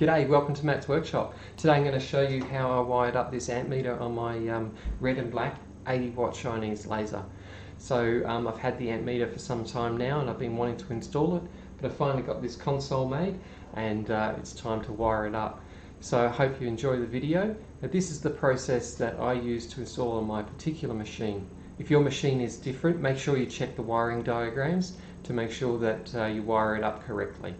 G'day, welcome to Matt's Workshop. Today I'm going to show you how I wired up this amp meter on my red and black 80 watt Chinese laser. So I've had the amp meter for some time now and I've been wanting to install it, but I finally got this console made and it's time to wire it up. So I hope you enjoy the video. Now, this is the process that I use to install on my particular machine. If your machine is different, make sure you check the wiring diagrams to make sure that you wire it up correctly.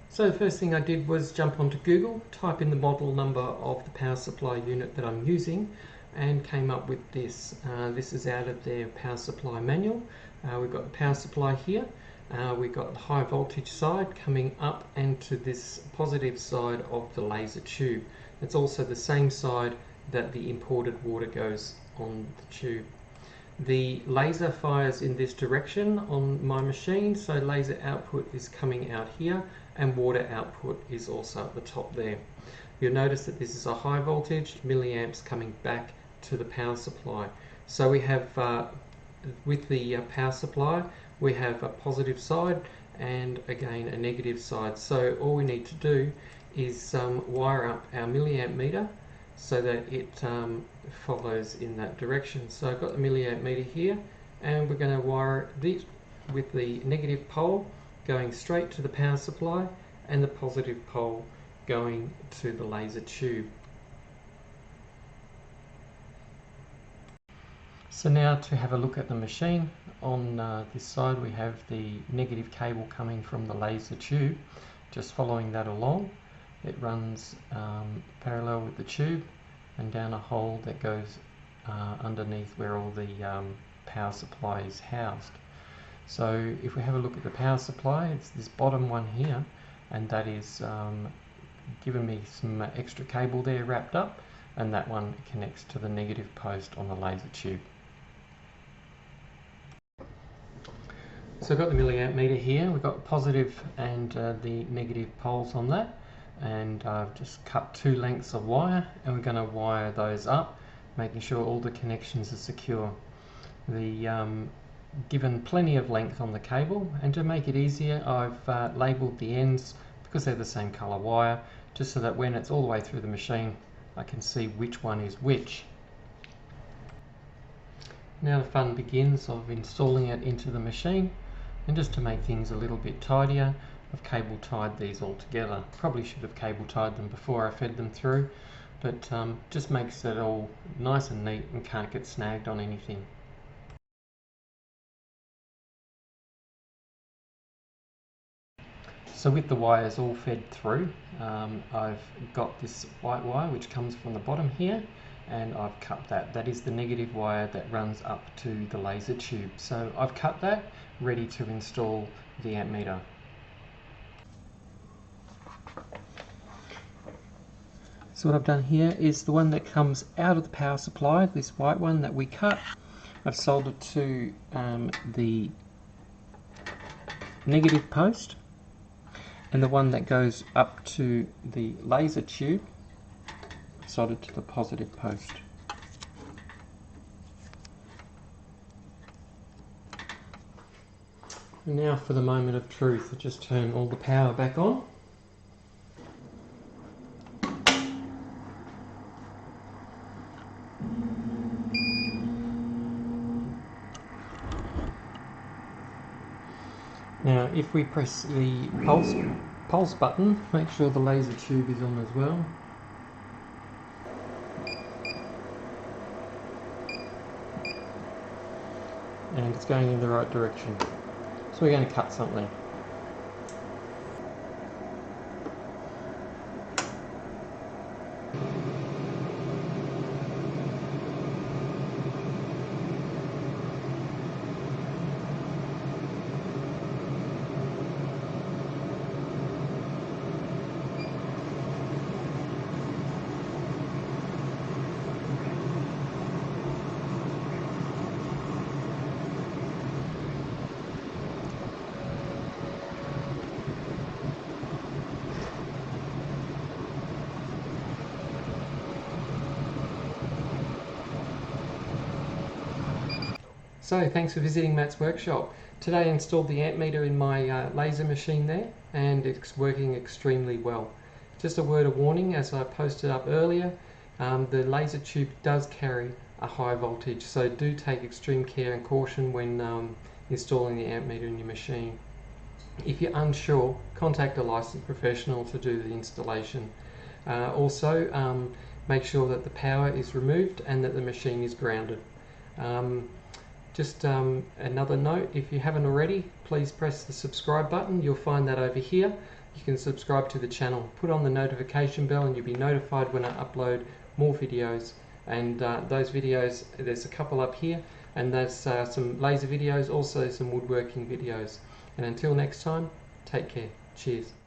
So the first thing I did was jump onto Google, type in the model number of the power supply unit that I'm using, and came up with this. This is out of their power supply manual. We've got the power supply here. We've got the high voltage side coming up and to this positive side of the laser tube. It's also the same side that the imported water goes on the tube. The laser fires in this direction on my machine, so laser output is coming out here and water output is also at the top there. You'll notice that this is a high voltage, milliamps coming back to the power supply. So we have, with the power supply, we have a positive side and again a negative side. So all we need to do is wire up our milliamp meter so that it follows in that direction. So I've got the milliamp meter here and we're going to wire this with the negative pole going straight to the power supply and the positive pole going to the laser tube. So now to have a look at the machine, on this side we have the negative cable coming from the laser tube. Just following that along, it runs parallel with the tube and down a hole that goes underneath where all the power supply is housed. So if we have a look at the power supply, it's this bottom one here, and that is given me some extra cable there wrapped up, and that one connects to the negative post on the laser tube. So I've got the milliamp meter here. We've got positive and the negative poles on that, and I've just cut 2 lengths of wire and we're going to wire those up, making sure all the connections are secure. Given plenty of length on the cable, and to make it easier I've labelled the ends because they're the same colour wire, just so that when it's all the way through the machine I can see which one is which. Now the fun begins of installing it into the machine, and just to make things a little bit tidier I've cable tied these all together. Probably should have cable tied them before I fed them through, but just makes it all nice and neat and can't get snagged on anything. So with the wires all fed through, I've got this white wire which comes from the bottom here, and I've cut that. That is the negative wire that runs up to the laser tube. So I've cut that, ready to install the amp meter. So what I've done here is the one that comes out of the power supply, this white one that we cut, I've soldered to the negative post, and the one that goes up to the laser tube soldered to the positive post. And now for the moment of truth, I'll just turn all the power back on. Now if we press the pulse button, make sure the laser tube is on as well. And it's going in the right direction. So we're going to cut something. So thanks for visiting Matt's workshop. Today I installed the amp meter in my laser machine there, and it's working extremely well. Just a word of warning, as I posted up earlier, the laser tube does carry a high voltage, so do take extreme care and caution when installing the amp meter in your machine. If you're unsure, contact a licensed professional to do the installation. Also, make sure that the power is removed and that the machine is grounded. Just another note, if you haven't already, please press the subscribe button. You'll find that over here. You can subscribe to the channel. Put on the notification bell and you'll be notified when I upload more videos. And those videos, there's a couple up here, and there's some laser videos, also some woodworking videos. And until next time, take care. Cheers.